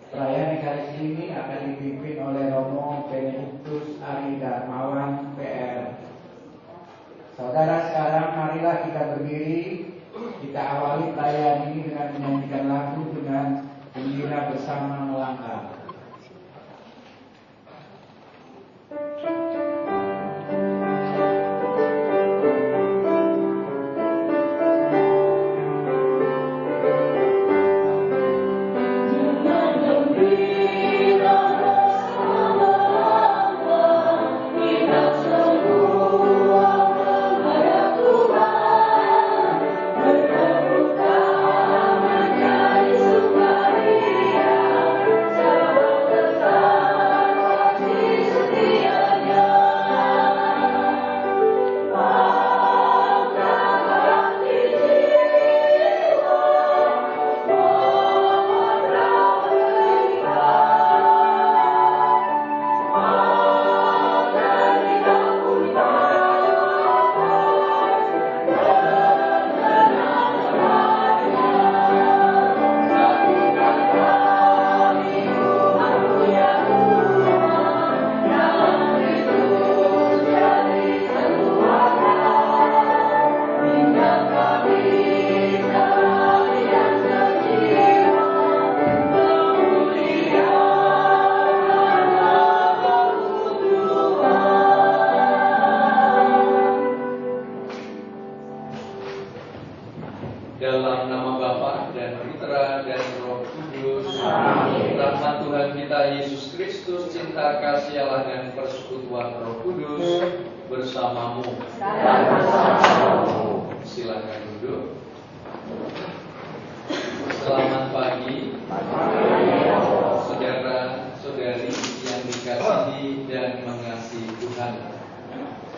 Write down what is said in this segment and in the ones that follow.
Perayaan Ekaristi ini akan dipimpin oleh Romo Benediktus Ari Darmawan, PR. Saudara, sekarang marilah kita berdiri. Kita awali perayaan ini dengan menyanyikan lagu dengan gembira bersama melangkah. Dalam nama Bapa dan Putra dan Roh Kudus. Amin. Rahmat Tuhan kita Yesus Kristus, cinta kasih Allah dan persekutuan Roh Kudus bersamamu. Silakan duduk. Selamat pagi, saudara-saudari yang dikasihi dan mengasihi Tuhan.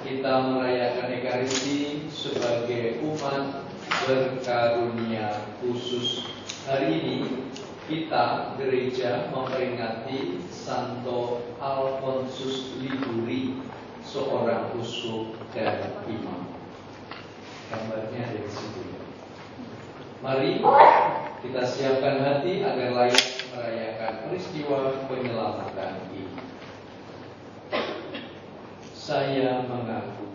Kita merayakan Ekaristi sebagai umat berkarunia khusus. Hari ini kita gereja memperingati Santo Alfonsus Liguri, seorang uskup dan imam. Gambarnya dari situ. Mari kita siapkan hati agar layak merayakan peristiwa penyelamatan ini. Saya mengaku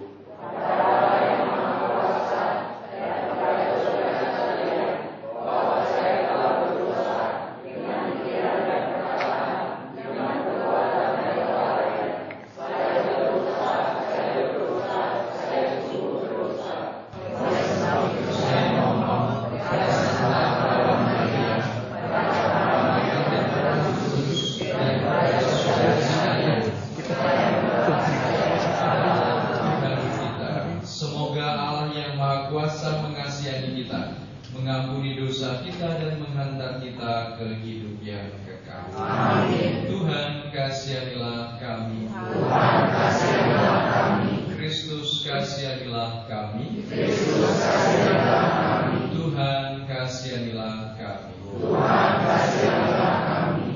mengampuni dosa kita dan menghantar kita ke hidup yang kekal. Amin. Tuhan kasihanilah kami. Tuhan kasihanilah kami. Kristus kasihanilah kami. Kristus kasihanilah kami. Tuhan kasihanilah kami. Tuhan kasihanilah kami.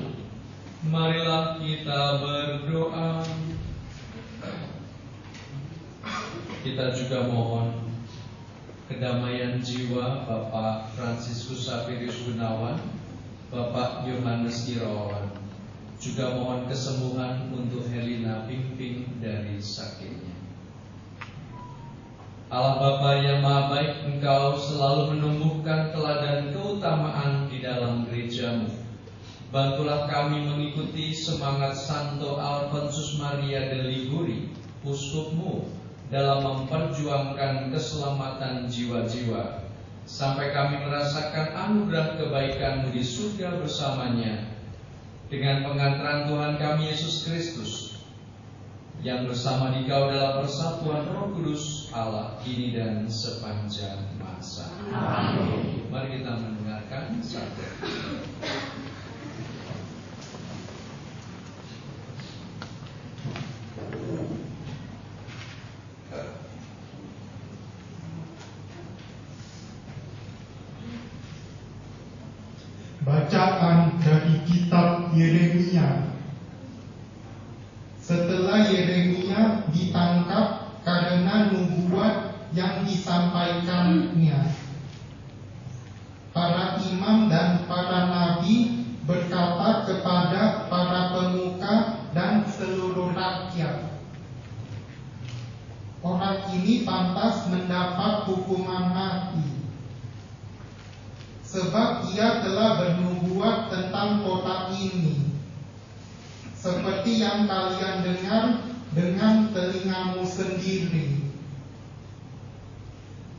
Marilah kita berdoa. Kita juga mohon kedamaian jiwa Bapak Fransiskus Sapirius Gunawan, Bapak Yohanes Irawan. Juga mohon kesembuhan untuk Helena Pingping dari sakitnya. Allah Bapa yang Maha Baik, Engkau selalu menumbuhkan teladan keutamaan di dalam gerejamu. Bantulah kami mengikuti semangat Santo Alfonsus Maria de Liguri, Uskupmu, dalam memperjuangkan keselamatan jiwa-jiwa, sampai kami merasakan anugerah kebaikan-Mu di surga bersamanya, dengan pengantaran Tuhan kami Yesus Kristus, yang bersama Dikau dalam persatuan Roh Kudus Allah, kini dan sepanjang masa. Amin. Mari kita mendengarkan sabda. Bacaan dari kitab Yeremia. Setelah Yeremia ditangkap karena nubuat yang disampaikannya, para imam dan para nabi berkata kepada ini pantas mendapat hukuman mati, sebab ia telah bernubuat tentang kota ini, seperti yang kalian dengar dengan telingamu sendiri.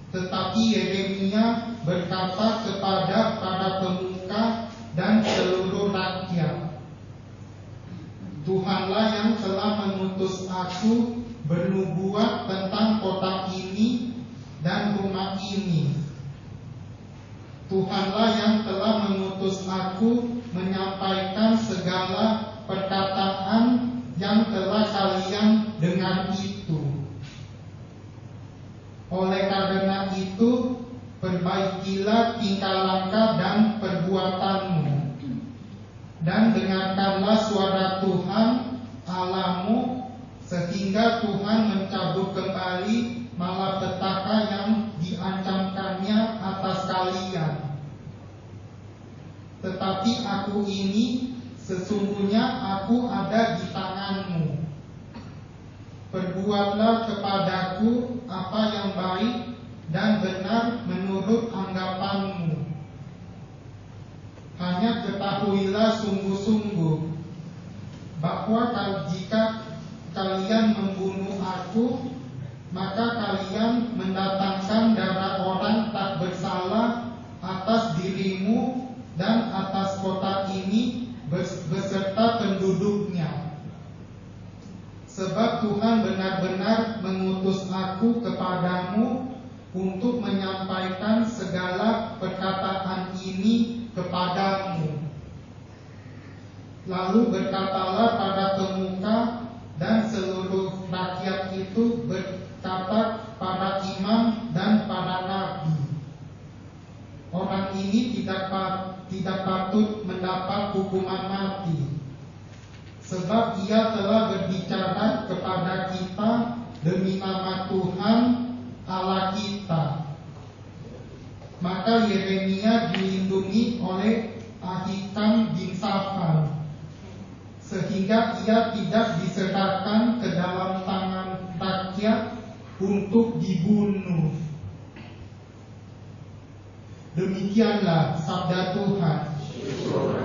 Tetapi Yeremia berkata kepada para pemuka dan seluruh rakyat, Tuhanlah yang telah mengutus aku bernubuat tentang kota ini dan rumah ini. Tuhanlah yang telah mengutus aku menyampaikan segala perkataan yang telah kalian dengar itu. Oleh karena itu, perbaikilah tingkah laku dan perbuatanmu, dan dengarkanlah suara Tuhan Allahmu, sehingga Tuhan mencabut kembali malapetaka yang diancamkannya atas kalian. Tetapi aku ini, sesungguhnya aku ada di tanganmu. Perbuatlah kepadaku apa yang baik dan benar menurut anggapanmu. Hanya ketahuilah sungguh-sungguh bahwa jika kalian membunuh aku, maka kalian mendatangkan darah orang tak bersalah atas dirimu dan atas kota ini beserta penduduknya. Sebab Tuhan benar-benar mengutus aku kepadamu untuk menyampaikan segala perkataan ini kepadamu. Lalu berkatalah pada pemuka dan seluruh rakyat itu berkata para imam dan para nabi, orang ini tidak patut mendapat hukuman mati, sebab ia telah berbicara kepada kita demi nama Tuhan Allah kita. Maka Yeremia dilindungi oleh Ahikam bin Safan, sehingga ia tidak diserahkan ke dalam tangan rakyat untuk dibunuh. Demikianlah sabda Tuhan. Oh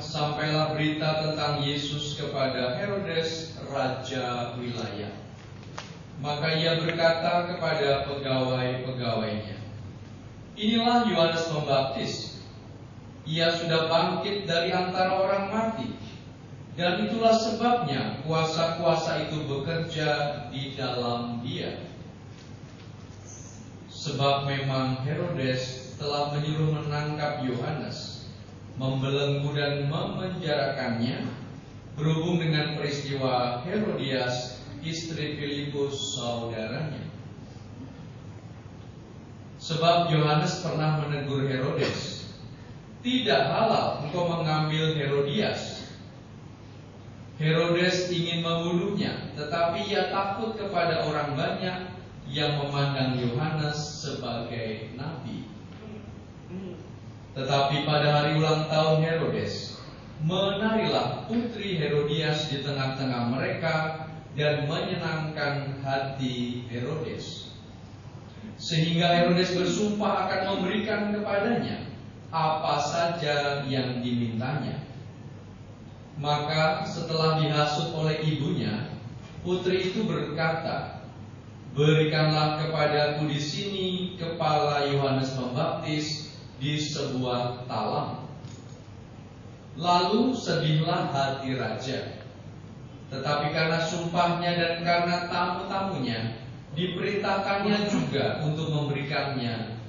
sampailah berita tentang Yesus kepada Herodes, raja wilayah. Maka ia berkata kepada pegawai-pegawainya, "Inilah Yohanes Pembaptis. Ia sudah bangkit dari antara orang mati, dan itulah sebabnya kuasa-kuasa itu bekerja di dalam dia." Sebab memang Herodes telah menyuruh menangkap Yohanes, membelenggu dan memenjarakannya berhubung dengan peristiwa Herodias, istri Filipus saudaranya. Sebab Yohanes pernah menegur Herodes, "Tidak halal engkau mengambil Herodias." Herodes ingin membunuhnya, tetapi ia takut kepada orang banyak yang memandang Yohanes sebagai nabi. Tetapi pada hari ulang tahun Herodes, menarilah putri Herodias di tengah-tengah mereka dan menyenangkan hati Herodes, sehingga Herodes bersumpah akan memberikan kepadanya apa saja yang dimintanya. Maka setelah dihasut oleh ibunya, putri itu berkata, "Berikanlah kepadaku di sini kepala Yohanes Pembaptis di sebuah talam." Lalu sedihlah hati raja. Tetapi karena sumpahnya dan karena tamu-tamunya, diperintahkannya juga untuk memberikannya.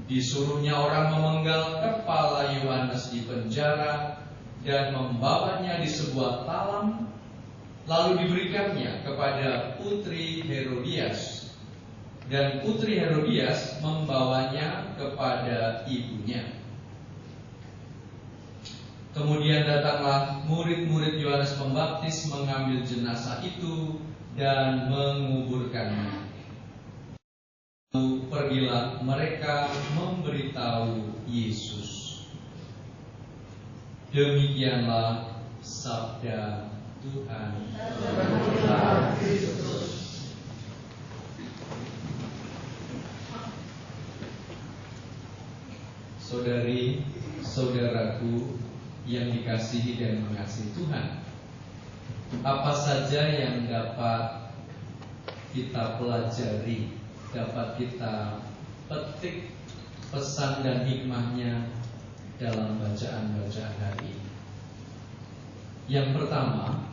Disuruhnya orang memenggal kepala Yohanes di penjara dan membawanya di sebuah talam, lalu diberikannya kepada putri Herodias, dan putri Herodias membawanya kepada ibunya. Kemudian datanglah murid-murid Yohanes Pembaptis mengambil jenazah itu dan menguburkannya. Lalu pergilah mereka memberitahu Yesus. Demikianlah sabda Tuhan. Saudari, saudaraku yang dikasihi dan mengasihi Tuhan, apa saja yang dapat kita pelajari, dapat kita petik pesan dan hikmahnya dalam bacaan-bacaan hari ini? Yang pertama,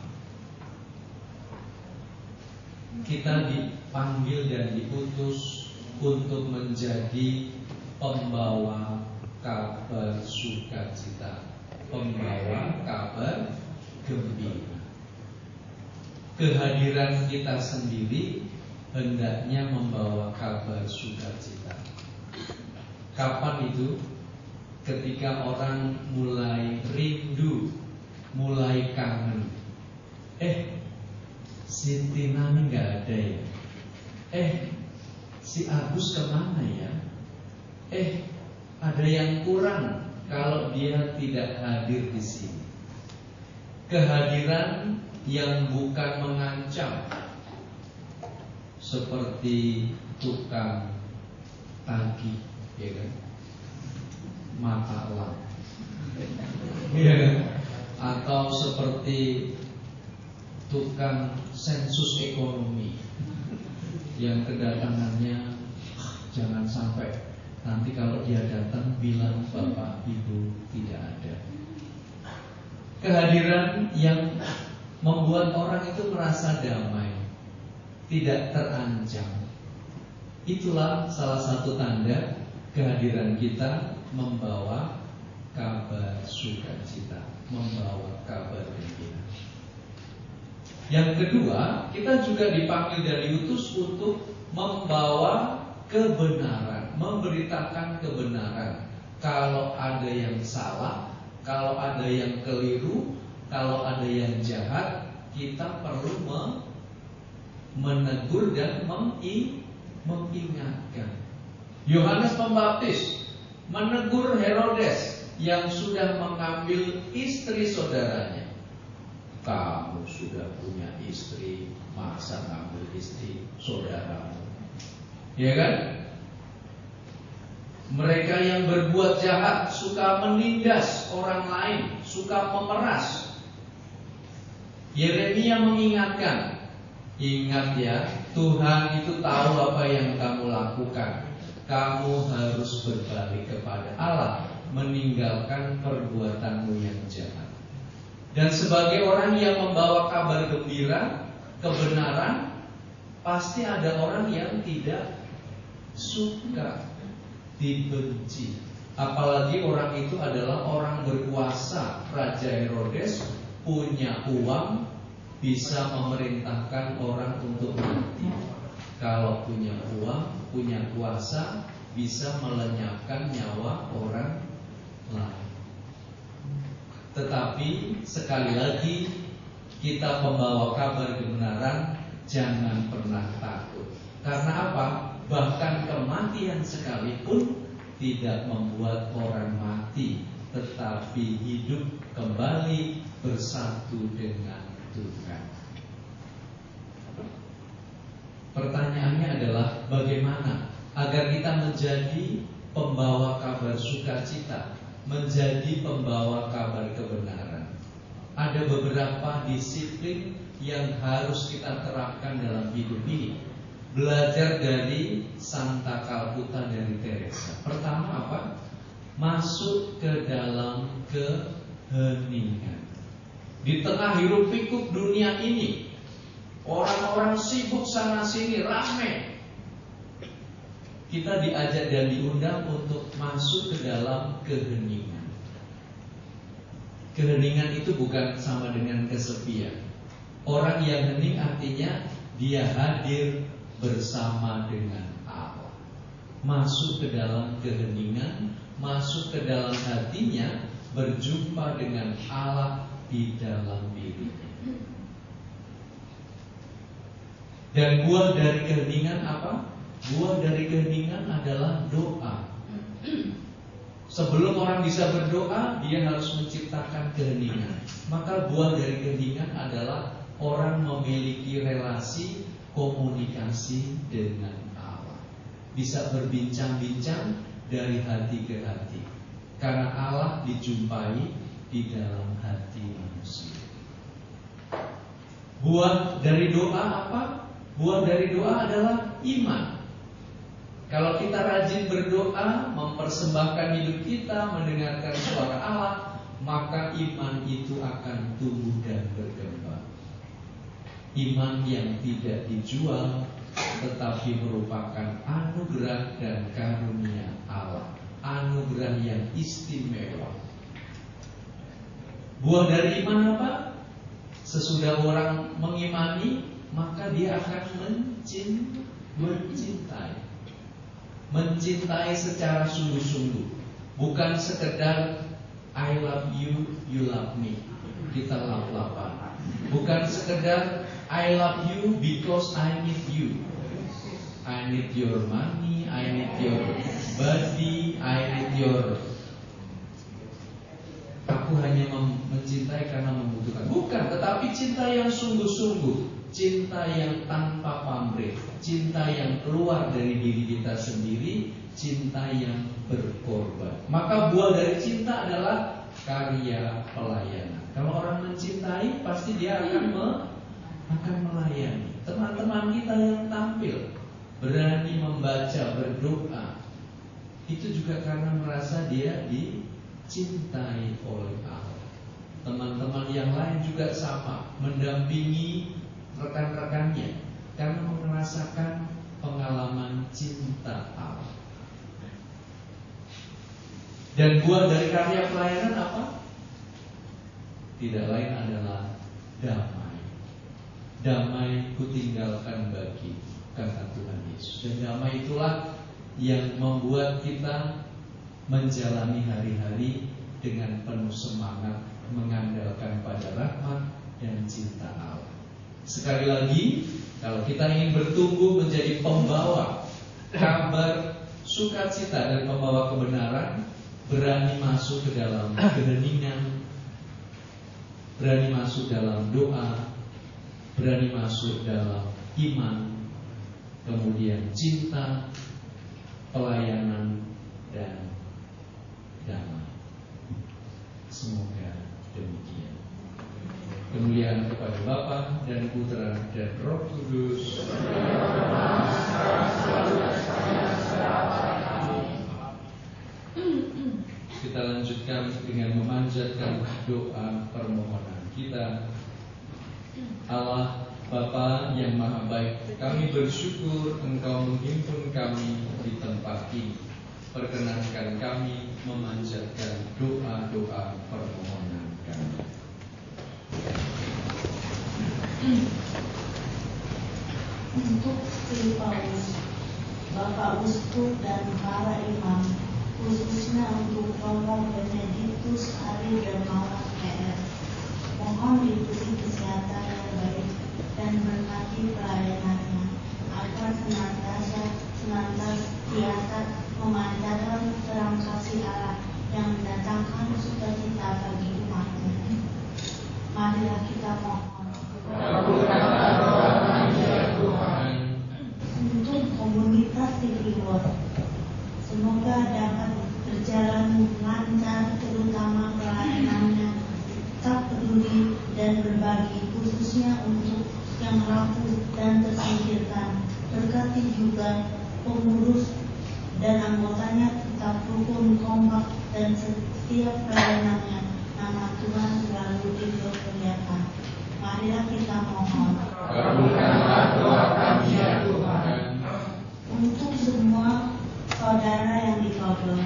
kita dipanggil dan diutus untuk menjadi pembawa kabar sukacita, pembawa kabar gembira. Kehadiran kita sendiri hendaknya membawa kabar sukacita. Kapan itu? Ketika orang mulai rindu, mulai kangen. Si Tina ini gak ada ya? Si Agus kemana ya? Ada yang kurang kalau dia tidak hadir di sini. Kehadiran yang bukan mengancam, seperti tukang tagih, ya kan? Mata elang, ya kan? Atau seperti tukang sensus ekonomi yang kedatangannya jangan sampai nanti kalau dia datang bilang bapak ibu tidak ada. Kehadiran yang membuat orang itu merasa damai, tidak terancam. Itulah salah satu tanda kehadiran kita membawa kabar sukacita, membawa kabar gembira. Yang kedua, kita juga dipanggil dan diutus untuk membawa kebenaran, memberitakan kebenaran. Kalau ada yang salah, kalau ada yang keliru, kalau ada yang jahat, kita perlu menegur dan mengingatkan. Yohanes Pembaptis menegur Herodes yang sudah mengambil istri saudaranya. Kamu sudah punya istri, masa ngambil istri saudaramu? Ya kan? Mereka yang berbuat jahat suka menindas orang lain, suka memeras. Yeremia mengingatkan, ingat ya, Tuhan itu tahu apa yang kamu lakukan. Kamu harus berbalik kepada Allah, meninggalkan perbuatanmu yang jahat. Dan sebagai orang yang membawa kabar gembira, kebenaran, pasti ada orang yang tidak suka, dibenci. Apalagi orang itu adalah orang berkuasa. Raja Herodes punya uang, bisa memerintahkan orang untuk mati. Kalau punya uang, punya kuasa, bisa melenyapkan nyawa orang lain. Tetapi sekali lagi, kita pembawa kabar kebenaran, jangan pernah takut. Karena apa? Bahkan kematian sekalipun tidak membuat orang mati, tetapi hidup kembali bersatu dengan Tuhan. Pertanyaannya adalah bagaimana agar kita menjadi pembawa kabar sukacita, menjadi pembawa kabar kebenaran. Ada beberapa disiplin yang harus kita terapkan dalam hidup ini. Belajar dari Santa Calcutta dari Teresa. Pertama apa? Masuk ke dalam keheningan. Di tengah hiruk pikuk dunia ini, orang-orang sibuk sana sini, ramai. Kita diajak dan diundang untuk masuk ke dalam keheningan. Keheningan itu bukan sama dengan kesepian. Orang yang hening artinya dia hadir bersama dengan Allah. Masuk ke dalam keheningan, masuk ke dalam hatinya, berjumpa dengan Allah di dalam dirinya. Dan buah dari keheningan apa? Buah dari keheningan adalah doa. Sebelum orang bisa berdoa, dia harus menciptakan keheningan. Maka buah dari keheningan adalah orang memiliki relasi komunikasi dengan Allah. Bisa berbincang-bincang dari hati ke hati. Karena Allah dijumpai di dalam hati manusia. Buah dari doa apa? Buah dari doa adalah iman. Kalau kita rajin berdoa, mempersembahkan hidup kita, mendengarkan suara Allah, maka iman itu akan tumbuh dan berkembang. Iman yang tidak dijual, tetapi merupakan anugerah dan karunia Allah. Anugerah yang istimewa. Buah dari iman apa? Sesudah orang mengimani, maka dia akan mencintai. Mencintai secara sungguh-sungguh. Bukan sekedar I love you, you love me, kita lap-lapan. Bukan sekedar I love you because I need you. I need your money, I need your body, I need your. Aku hanya mencintai karena membutuhkan. Bukan, tetapi cinta yang sungguh-sungguh. Cinta yang tanpa pamrih. Cinta yang keluar dari diri kita sendiri. Cinta yang berkorban. Maka buah dari cinta adalah karya pelayanan. Kalau orang mencintai, pasti dia akan melayani. Teman-teman kita yang tampil, berani membaca, berdoa, itu juga karena merasa dia dicintai oleh Allah. Teman-teman yang lain juga sama, mendampingi rekan-rekannya karena merasakan pengalaman cinta Allah. Dan buah dari karya pelayanan apa? Tidak lain adalah damai. Damai kutinggalkan bagi, kata Tuhan Yesus. Dan damai itulah yang membuat kita menjalani hari-hari dengan penuh semangat, mengandalkan pada rahmat dan cinta Allah. Sekali lagi, kalau kita ingin bertumbuh menjadi pembawa kabar sukacita dan pembawa kebenaran, berani masuk ke dalam keheningan, berani masuk dalam doa, berani masuk dalam iman, kemudian cinta, pelayanan, dan damai. Semoga demikian. Kemuliaan kepada Bapa dan Putra dan Roh Kudus. Kita lanjutkan dengan memanjatkan doa permohonan kita. Allah Bapa yang Maha Baik, kami bersyukur Engkau menghimpun kami di tempat ini. Perkenankan kami memanjatkan doa-doa permohonan kami. Untuk Sri Paulus, Bapak Uskup dan para imam, khususnya untuk Romo Benediktus Ari Dermawan PR, mohon diberi kesehatan yang baik dan berkati pelayanannya agar senantiasa memancarkan terang kasih Allah yang mendatangkan sukacita bagi umatnya. Marilah kita mohon. Kabulkanlah doa kami ya Tuhan. Untuk komunitas Cibliwod, semoga dapat berjalan lancar, terutama pelayanannya tetap peduli dan berbagi, khususnya untuk yang rapuh dan tersingkirkan. Berkati juga pengurus dan anggotanya tetap rukun, kompak, dan setiap pelayanannya nama Tuhan selalu diperlihatkan. Marilah kita mohon. Kabulkanlah doa kami ya Tuhan. Untuk semua saudara yang dikabul,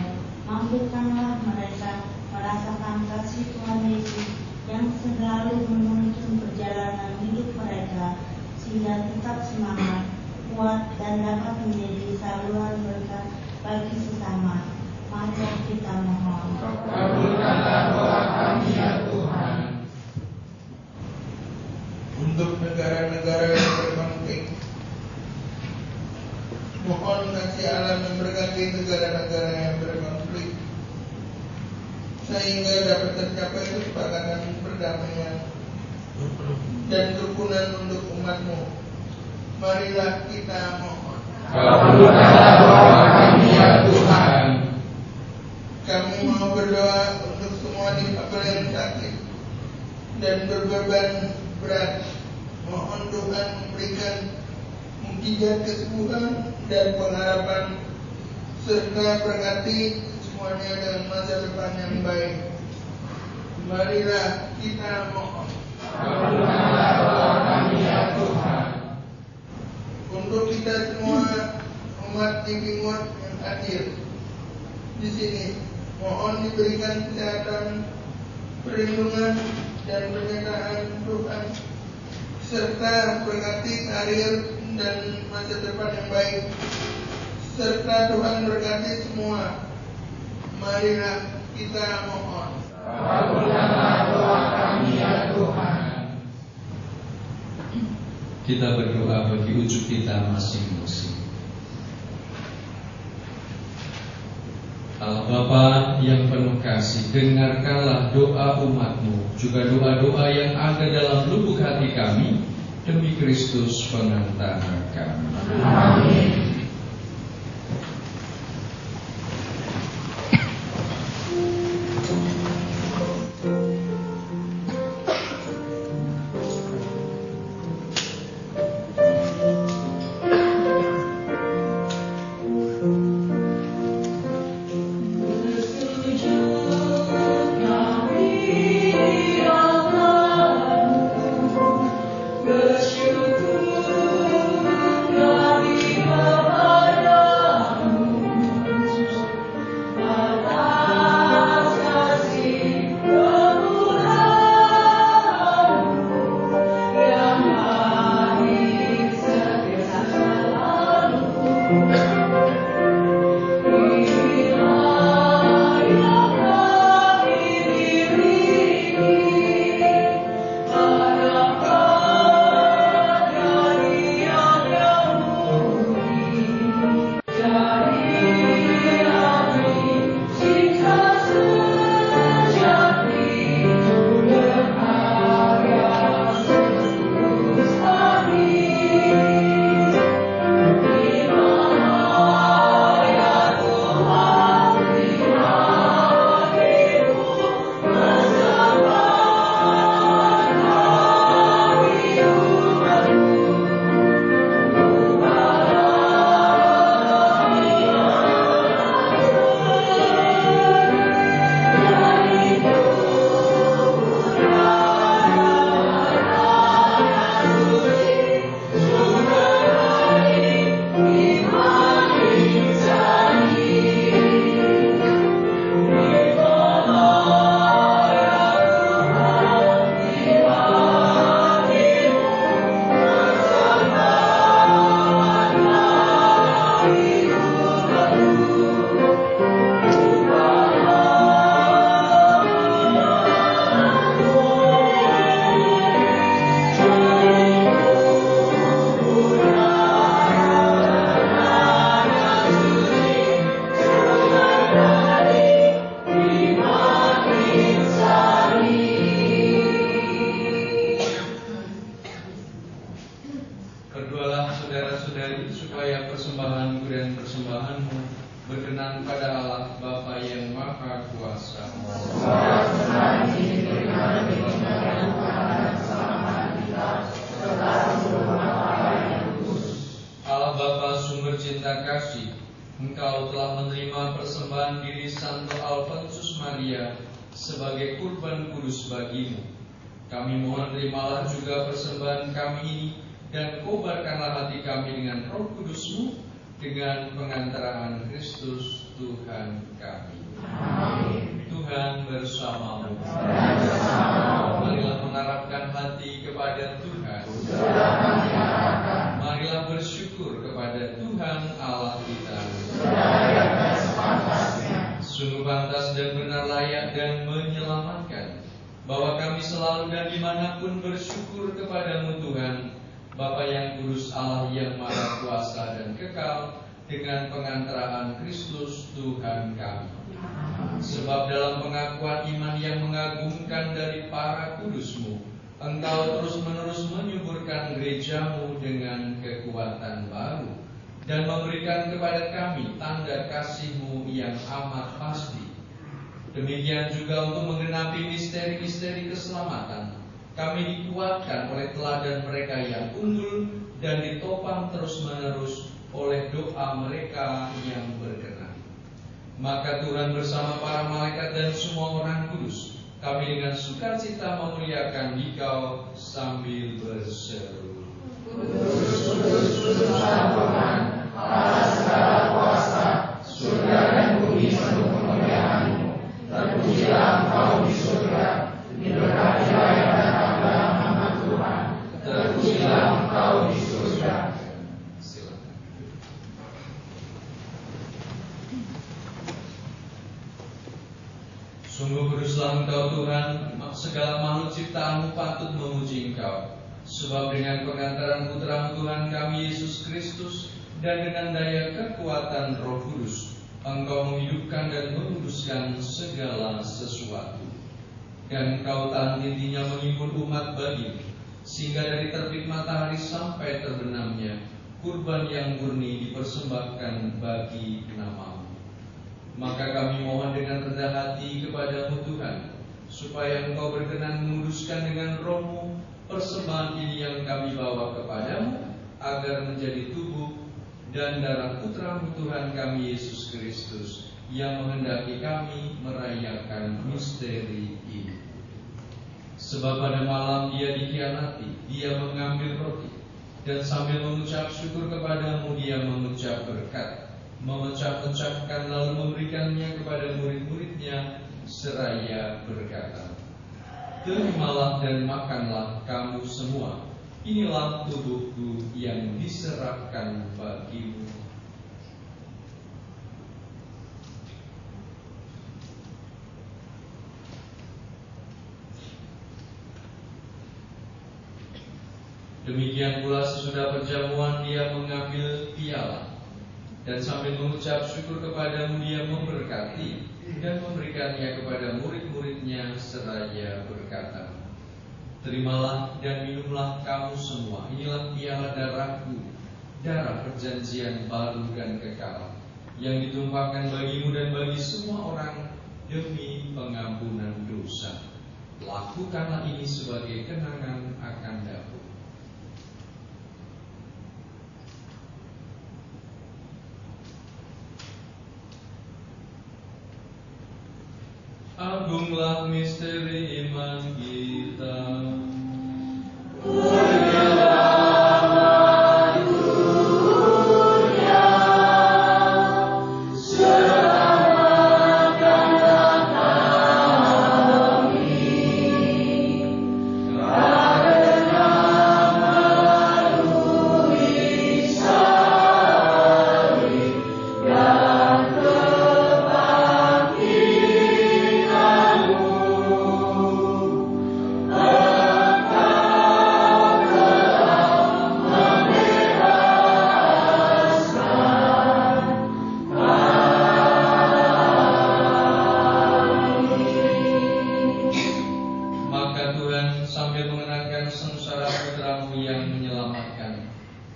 mampukanlah mereka merasakan kasih Tuhan Yesus yang selalu menuntun perjalanan hidup mereka, sehingga tetap semangat, kuat, dan dapat menjadi saluran berkat bagi sesama. Marilah kita mohon. Kabulkanlah doa kami ya Tuhan. Untuk negara-negara yang berkonflik, mohon kasih Allah memberkati negara-negara yang berkonflik, sehingga dapat tercapai kesepakatan perdamaian dan kerukunan untuk umat-Mu. Marilah kita mohon. Kabulkanlah doa kami ya Tuhan. Kami mau berdoa untuk semua difabel yang sakit dan berbeban berat. Mohon Tuhan memberikan mukjizat kesembuhan dan pengharapan, serta berkati semuanya dengan masa depan yang baik. Marilah kita mohon. Kabulkanlah doa kami ya Tuhan. Untuk kita semua umat Cibliwod yang hadir di sini, mohon diberikan kesehatan, perlindungan, dan penyertaan Tuhan, serta berkati karir dan masa depan yang baik, serta Tuhan berkati semua. Marilah kita mohon. Kabulkanlah doa kami ya Tuhan. Kita berdoa bagi ujung kita masing-masing. Allah Bapa yang penuh kasih, dengarkanlah doa umat-Mu, juga doa-doa yang ada dalam lubuk hati kami, demi Kristus pengantara kami. Amin. Bersyukur kami Engkau telah menerima persembahan diri Santo Alfonsus Maria sebagai kurban kudus bagimu. Kami mohon terimalah juga persembahan kami ini, dan kobarkanlah hati kami dengan Roh Kudus-Mu dengan pengantaraan Kristus Tuhan kami. Amin. Tuhan bersamamu. Marilah mengharapkan hati kepada Tuhan. Marilah bersyukur kepada Tuhan Allah kita. Sungguh pantas dan benar, layak dan menyelamatkan, bahwa kami selalu dan dimanapun bersyukur kepadamu Tuhan, Bapa yang kudus, Allah yang maha kuasa dan kekal, dengan pengantaraan Kristus Tuhan kami. Sebab dalam pengakuan iman yang mengagumkan dari para kudus-Mu, Engkau terus-menerus menyuburkan gereja-Mu dengan kekuatan baru, dan memberikan kepada kami tanda kasih-Mu yang amat pasti. Demikian juga untuk menggenapi misteri-misteri keselamatan, kami dikuatkan oleh teladan mereka yang unggul dan ditopang terus-menerus oleh doa mereka yang berkenan. Maka Tuhan bersama para malaikat dan semua orang kudus, kami dengan sukacita memuliakan Dikau sambil berseru, Kudus, kudus, kudus Tuhan, Allah segala kuasa, surga dan bumi penuh kemuliaan-Mu. Terpujilah Engkau di surga, diberkatilah yang datang dalam nama Tuhan. Terpujilah Engkau di surga. Silakan. Sungguh kuduslah Engkau Tuhan, segala makhluk ciptaan-Mu patut memuji Engkau. Sebab dengan pengantaran Putra Tuhan kami Yesus Kristus, dan dengan daya kekuatan Roh Kudus, Engkau menghidupkan dan menguduskan segala sesuatu. Dan Engkau tahan intinya mengimpun umat bagimu, sehingga dari terbit matahari sampai terbenamnya, kurban yang murni dipersembahkan bagi nama-Mu. Maka kami mohon dengan rendah hati kepada-Mu Tuhan, supaya Engkau berkenan menguduskan dengan Roh-Mu persembahan ini yang kami bawa kepadamu, agar menjadi tubuh dan darah Putra-Mu Tuhan kami Yesus Kristus, yang menghendaki kami merayakan misteri ini. Sebab pada malam Dia dikhianati, Dia mengambil roti, dan sambil mengucap syukur kepadamu, Dia mengucap berkat, memecah-pecahkan lalu memberikannya kepada murid-muridnya, seraya berkata, "Terimalah dan makanlah kamu semua, inilah tubuhku yang diserahkan bagimu." Demikian pula sesudah perjamuan Dia mengambil piala, dan sambil mengucap syukur kepadamu, Dia memberkati dan memberikannya kepada murid-muridnya, seraya berkata, "Terimalah dan minumlah kamu semua, inilah piala darahku, darah perjanjian baru dan kekal, yang ditumpahkan bagimu dan bagi semua orang demi pengampunan dosa. Lakukanlah ini sebagai kenangan akan aku." Agunglah misteri iman kita.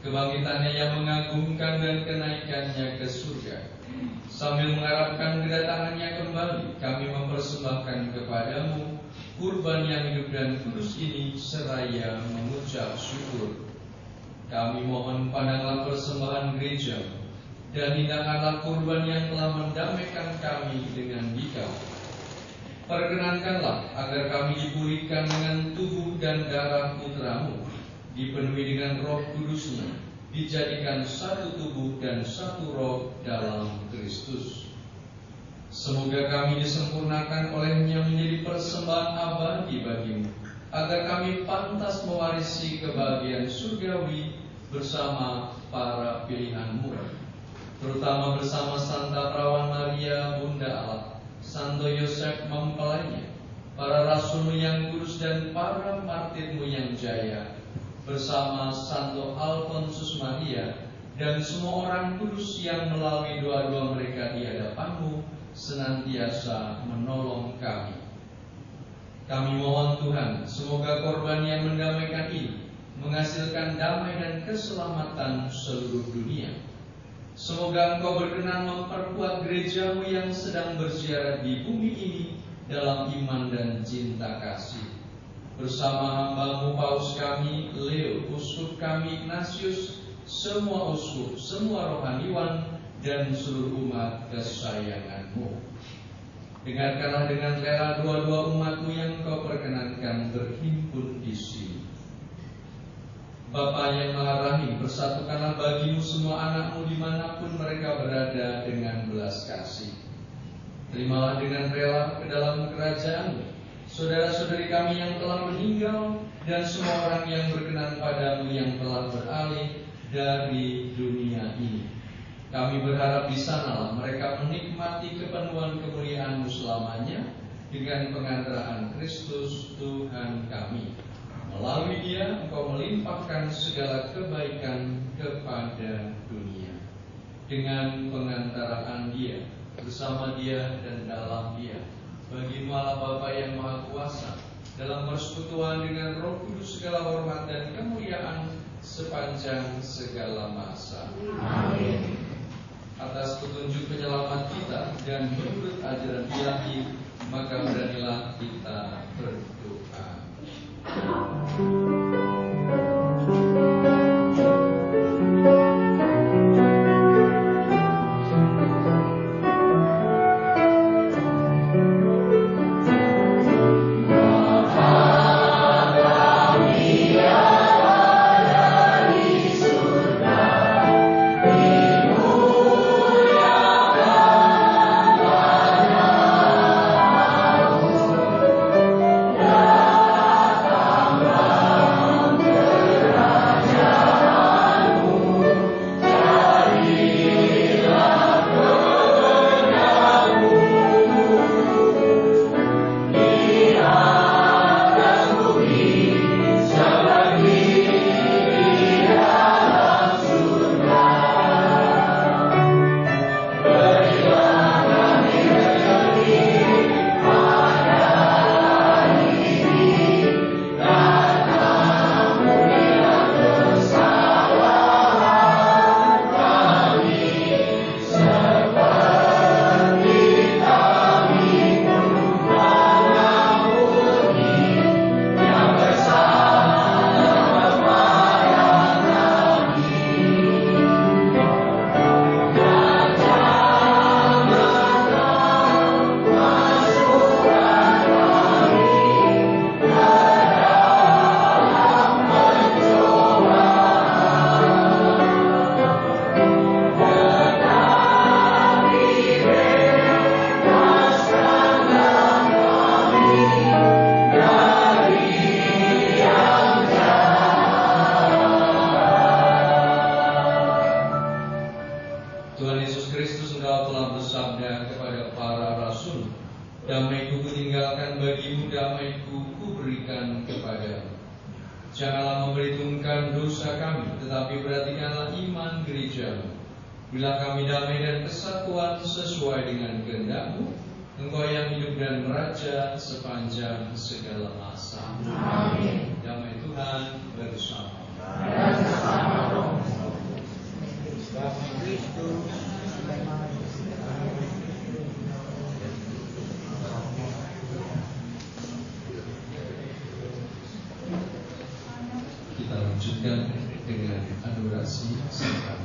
Kebangkitannya yang mengagumkan dan kenaikannya ke surga. Sambil mengharapkan kedatangannya kembali, kami mempersembahkan kepadamu kurban yang hidup dan kudus ini, seraya mengucap syukur. Kami mohon pandanglah persembahan gereja dan hindahkanlah kurban yang telah mendamaikan kami dengan Dikau. Perkenankanlah agar kami dipulihkan dengan tubuh dan darah putra-Mu, dipenuhi dengan Roh Kudus-Nya, dijadikan satu tubuh dan satu roh dalam Kristus. Semoga kami disempurnakan olehnya menjadi persembahan abadi bagi-Mu, agar kami pantas mewarisi kebahagiaan surgawi bersama para pilihan-Mu, terutama bersama Santa Perawan Maria Bunda Allah, Santo Yosef mempelainya, para rasul-Mu yang kudus dan para martir-Mu yang jaya, bersama Santo Alfonsus Maria dan semua orang kudus yang melalui doa-doa mereka di hadapan-Mu senantiasa menolong kami. Kami mohon Tuhan, semoga korban yang mendamaikan ini menghasilkan damai dan keselamatan seluruh dunia. Semoga Engkau berkenan memperkuat gereja-Mu yang sedang berziarah di bumi ini dalam iman dan cinta kasih. Bersama hamba-Mu Paus kami, Leo, uskup kami Ignatius, semua uskup, semua rohaniwan, dan seluruh umat kesayangan-Mu. Dengarkanlah dengan rela doa-doa umat-Mu yang Engkau perkenankan berhimpun di sini. Bapa yang Maha Rahim, persatukanlah bagi-Mu semua anak-Mu dimanapun mereka berada dengan belas kasih. Terimalah dengan rela ke dalam kerajaan-Mu saudara-saudari kami yang telah meninggal dan semua orang yang berkenan padamu yang telah beralih dari dunia ini. Kami berharap di sanalah mereka menikmati kepenuhan kemuliaan-Mu selamanya dengan pengantaraan Kristus Tuhan kami. Melalui Dia Engkau melimpahkan segala kebaikan kepada dunia. Dengan pengantaraan Dia, bersama Dia dan dalam Dia, bagi-Mu Allah Bapa yang Maha Kuasa, dalam persekutuan dengan Roh Kudus segala hormat dan kemuliaan sepanjang segala masa. Amin. Atas petunjuk penyelamat kita dan menurut ajaran ilahi, maka beranilah kita berdoa. Janganlah memperhitungkan dosa kami, tetapi perhatikanlah iman gereja-Mu. Bila kami damai dan kesatuan sesuai dengan kehendak-Mu, Engkau yang hidup dan meraja sepanjang segala masa. Amin. Damai Tuhan bersama. Kita lanjutkan dengan adorasi serta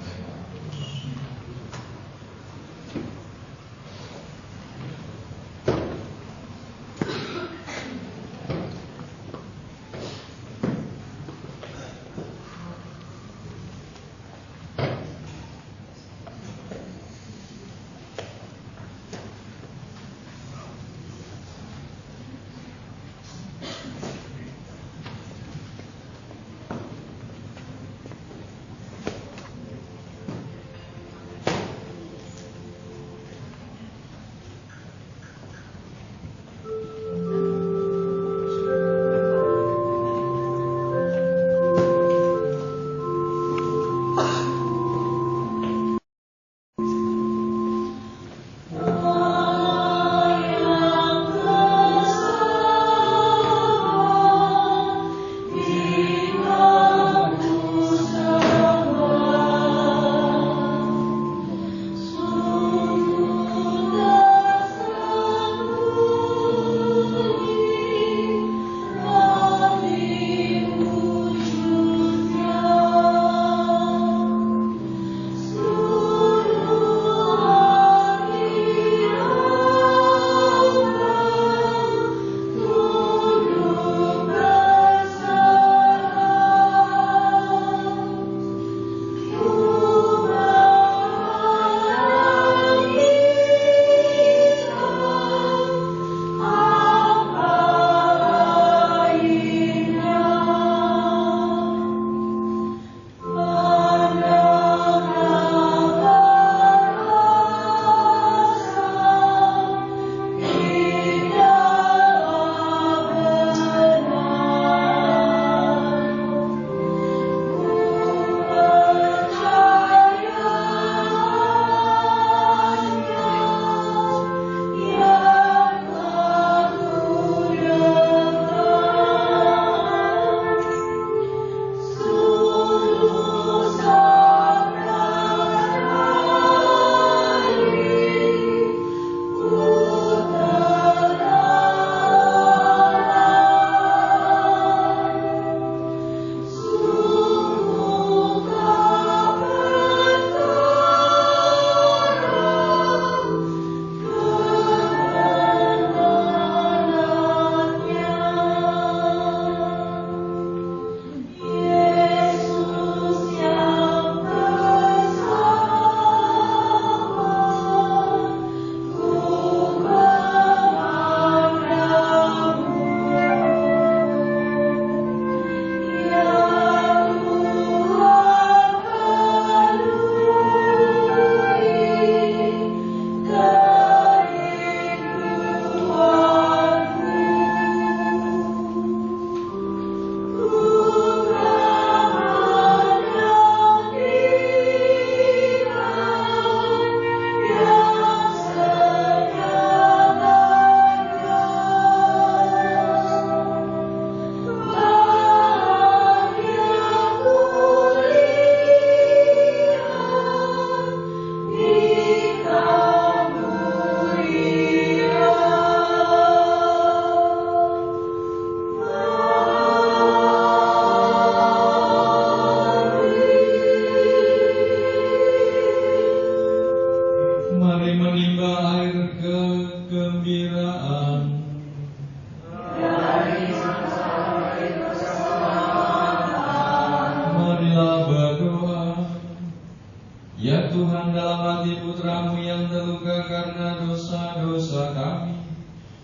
mati putramu yang terluka karena dosa-dosa kami.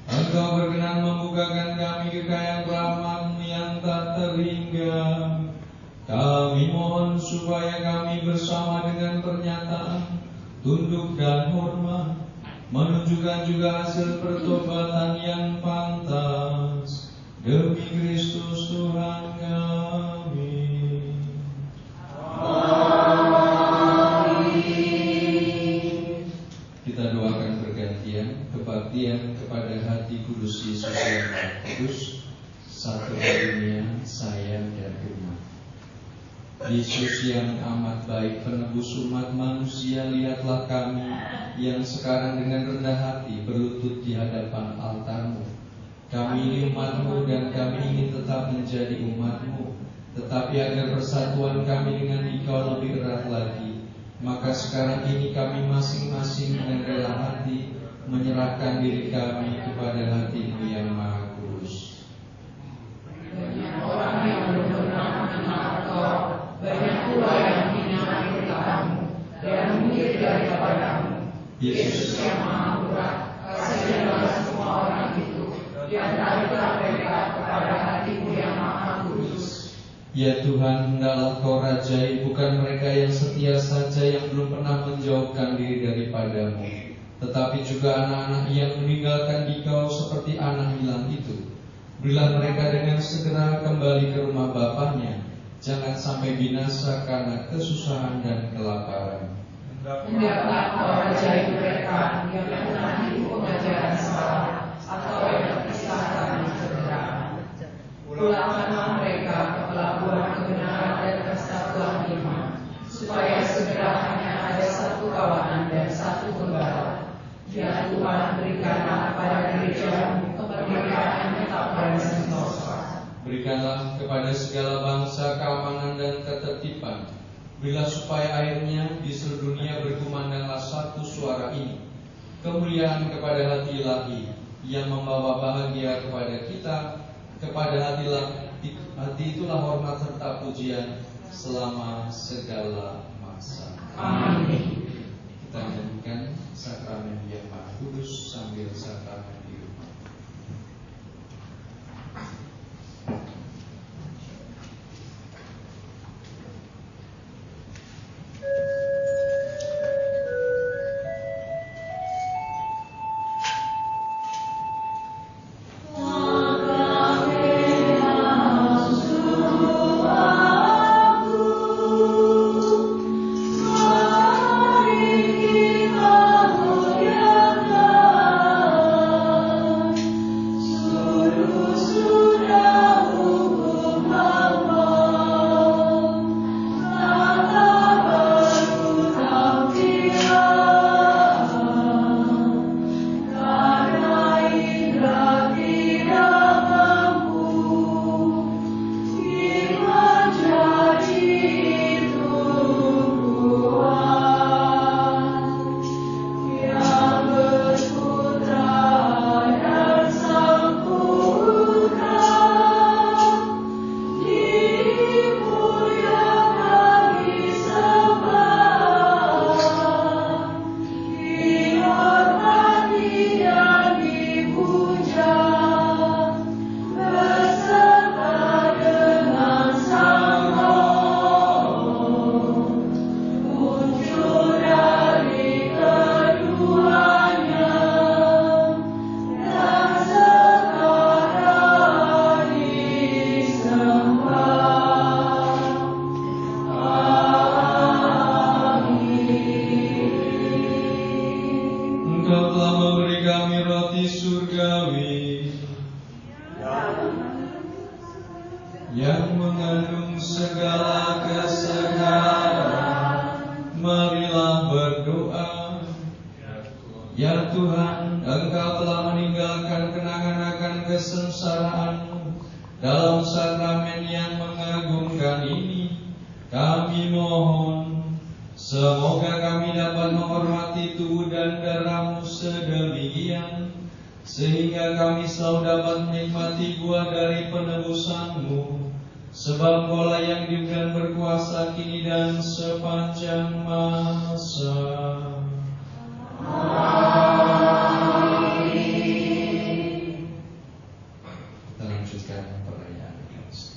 Engkau berkenan membukakan kami kekayaan rahmat-Mu yang tak terhingga. Kami mohon supaya kami bersama dengan pernyataan tunduk dan hormat menunjukkan juga hasil pertobatan yang pantas demi Kristus Tuhan kami. Kita doakan bergantian kebaktian kepada hati kudus Yesus yang Maha Kudus, satu dunia, sayang dan gemar. Yesus yang amat baik penebus umat manusia, lihatlah kami yang sekarang dengan rendah hati berlutut di hadapan altar-Mu. Kami ini umat-Mu dan kami ingin tetap menjadi umat-Mu, tetapi agar persatuan kami dengan Engkau lebih erat lagi, maka sekarang ini kami masing-masing dengan rela hati menyerahkan diri kami kepada hati-Mu yang Maha Kudus. Banyak orang yang belum pernah mengenal Engkau, banyak pula yang menyinari beritamu dan mungkin daripadamu. Yesus yang Maha Murah, kasihilah semua orang itu dan tariklah mereka kepada hati-Mu yang Maha Kudus. Ya Tuhan, hendaklah Kau rajai bukan mereka yang setia saja yang belum pernah menjauhkan diri daripada-Mu, tetapi juga anak-anak yang meninggalkan Dikau seperti anak hilang itu. Berilah mereka dengan segera kembali ke rumah bapaknya, jangan sampai binasa karena kesusahan dan kelaparan. Hendaklah Kau rajai mereka yang pernah dihukum ajaran salah atau yang terpisahkan di cederaan. Pulangkanlah mereka ke pelabuhan kebenaran dan kesatuan iman, supaya segera hanya ada satu kawanan dan satu gembala. Ya Tuhan, berikanlah kepada gereja-Mu kemerdekaan tetap dan sentosa. Berikanlah kepada segala bangsa keamanan dan ketertiban. Berilah supaya akhirnya di seluruh dunia berkumandanglah satu suara ini, kemuliaan kepada hati ilahi yang membawa bahagia kepada kita. Kepada hati itulah hormat serta pujian selama segala masa. Amin. Kita nyanyikan sakramen yang Maha Kudus sambil sakramen di rumah. yang mengandung segala kesegaran, marilah berdoa. Ya Tuhan, Engkau telah meninggalkan kenangan akan kesengsaraan-Mu dalam sakramen yang mengagumkan ini. Kami mohon, semoga kami dapat menghormati tubuh dan darah-Mu sedemikian, sehingga kami selalu dapat menikmati buah dari penebusan-Mu. Sebab Kaulah yang hidup dan berkuasa kini dan sepanjang masa. Kita lanjutkan perayaan Ekaristi.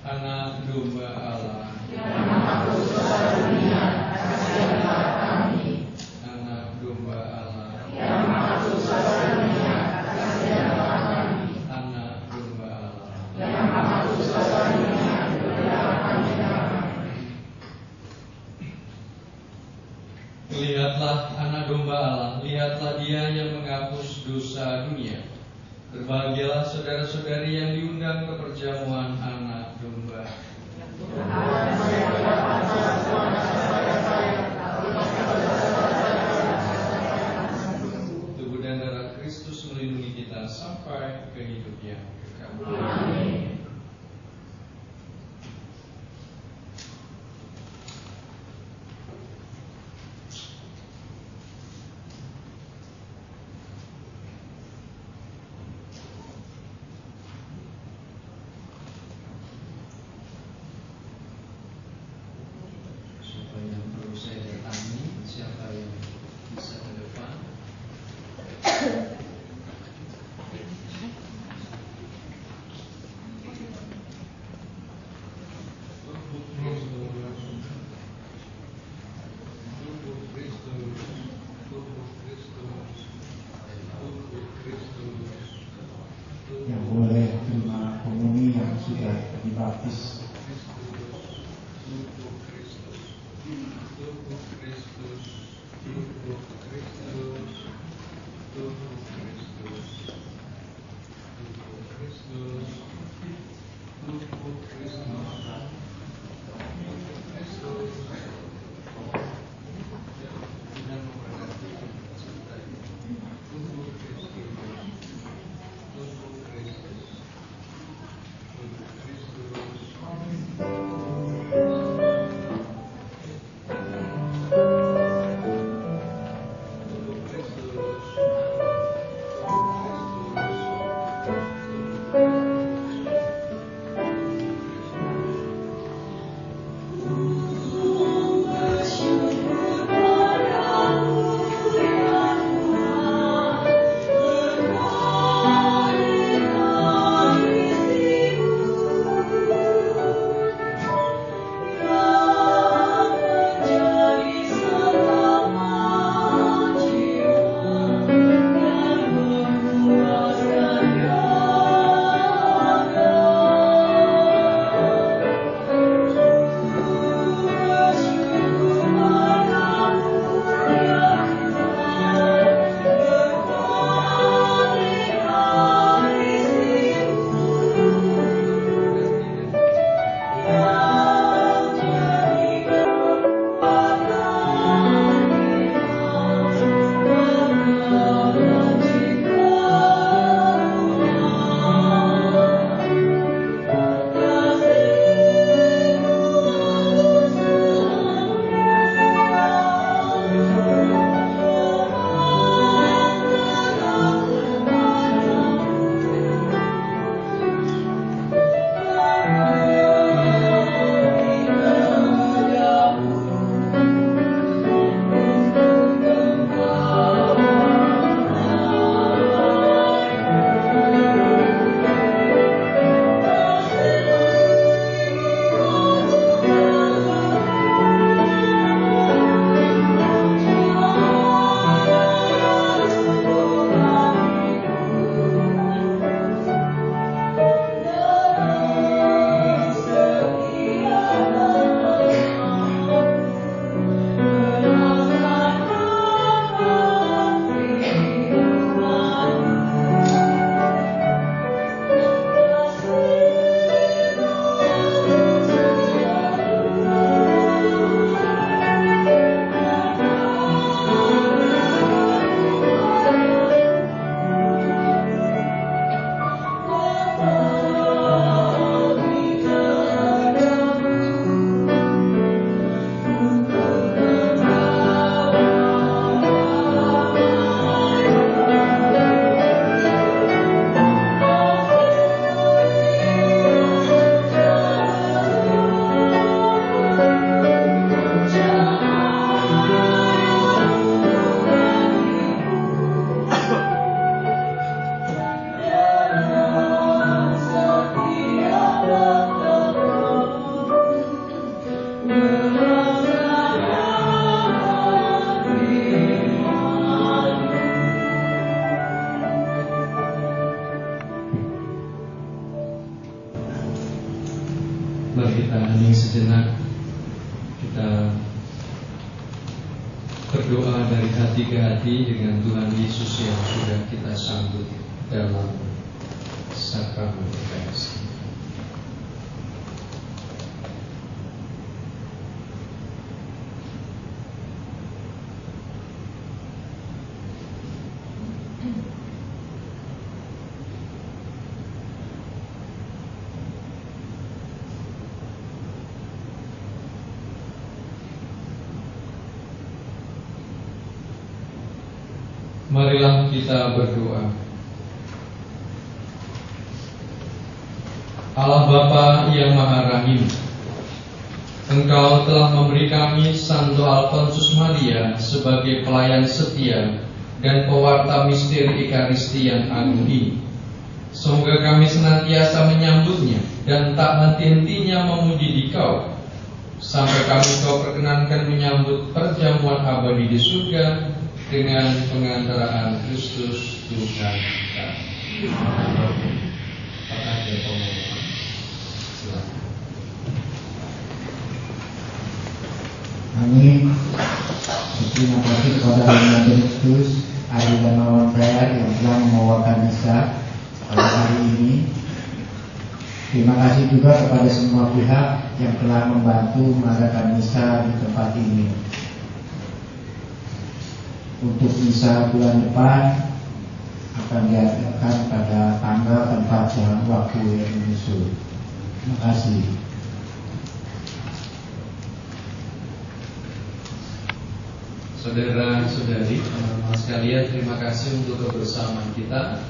Anak domba Allah, anak domba Allah, anak domba Allah. Lihatlah anak domba Allah, lihatlah Dia yang menghapus dosa dunia. Berbahagialah saudara-saudari yang diundang ke perjamuan anak domba. Tubuh dan darah Kristus melindungi kita sampai ke hidup yang kekal. Amin. Siapa yang bisa ke depan? Yang boleh terima komuni yang sudah dibaptis. Mari kita hening sejenak. Kita berdoa dari hati ke hati dengan Tuhan Yesus yang sudah kita sambut dalam sakramen Ekaristi. Marilah kita berdoa. Allah Bapa yang Maha Rahim, Engkau telah memberi kami Santo Alfonsus Maria sebagai pelayan setia dan pewarta misteri Ekaristi yang agung ini. Semoga kami senantiasa menyambutnya dan tak henti-hentinya memuji Dikau, sampai kami Kau perkenankan menyambut perjamuan abadi di surga dengan pengantaraan Kristus Tuhan kita. Apakah ada pengumuman? Silakan. Amin. Terima kasih kepada Tuhan Kristus, Ari dan Mawan PR yang telah membawakan misa pada hari ini. Terima kasih juga kepada semua pihak yang telah membantu mengadakan misa di tempat ini. Untuk misa bulan depan akan diadakan pada tanggal, tempat, dan waktu yang menyusul. Terima kasih. Saudara-saudari, teman-teman sekalian, terima kasih untuk kebersamaan kita.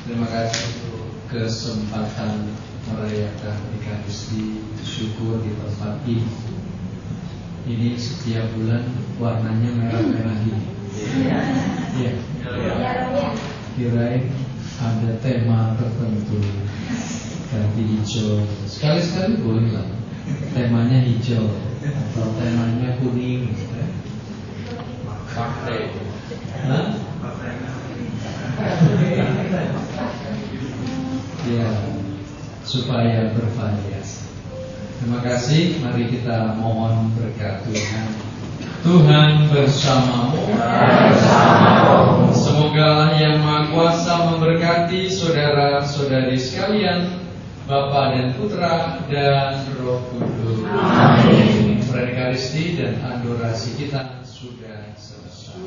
Terima kasih untuk kesempatan merayakan Ekaristi syukur di tempat ini. Ini setiap bulan warnanya merah-merah ini. Ya. Kirain ada tema tertentu, ganti hijau. Sekali-sekali boleh lah. Temanya hijau atau temanya kuning. Partai. Ya, supaya bervariasi. Terima kasih. Mari kita mohon berkat Tuhan. Tuhan bersamamu. Semoga Yang Maha Kuasa memberkati saudara-saudari sekalian, Bapa dan Putra dan Roh Kudus. Amin. Ekaristi dan adorasi kita sudah selesai.